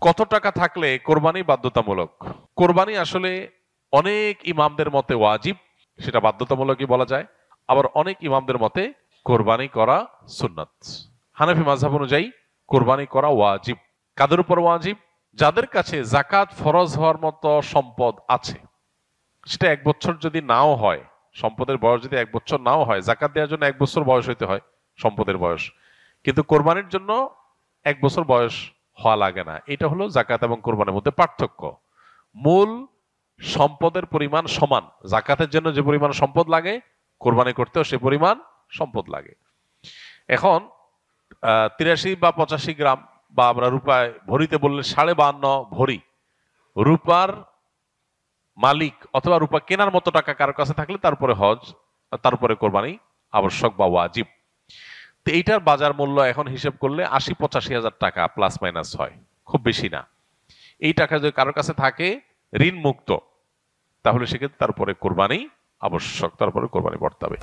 কত টাকা থাকলে কোরবানি বাধ্যতামূলক? কোরবানি আসলে অনেক ইমামদের মতে ওয়াজিব, সেটা বাধ্যতামূলকই বলা যায়। আবার অনেক ইমামদের মতে কোরবানি করা সুন্নাত। হানাফি মাযহাব অনুযায়ী কোরবানি করা ওয়াজিব। কাদের উপর ওয়াজিব? যাদের কাছে যাকাত ফরজ হওয়ার মতো সম্পদ আছে। সেটা 1 বছর যদি নাও হয়, সম্পদের বয়স যদি 1 বছর নাও হয়, যাকাত দেওয়ার জন্য 1 বছর বয়স হইতে হয় সম্পদের বয়স, কিন্তু কোরবানির জন্য 1 বছর বয়স হওয়া লাগে না। এটা হলো যাকাত এবং কোরবানির মধ্যে পার্থক্য। মূল সম্পদের পরিমাণ সমান। যাকাতের জন্য যে পরিমাণ সম্পদ লাগে, কোরবানি করতেও সে পরিমাণ সম্পদ লাগে। এখন 83 বা 85 গ্রাম, বা আমরা রূপায় ভরিতে বললে 52.5 ভরি রূপার মালিক অথবা রূপা কেনার মতো টাকা কারো কাছে থাকলে তারপরে হজ, তারপরে কোরবানি আবশ্যক বা ওয়াজিব। তো এইটার বাজার মূল্য এখন হিসেব করলে 80-85 হাজার টাকা প্লাস মাইনাস হয়, খুব বেশি না। এই টাকা যদি কারোর কাছে থাকে ঋণ মুক্ত, তাহলে সেক্ষেত্রে তারপরে কোরবানি আবশ্যক, তারপরে কোরবানি বর্তাবে।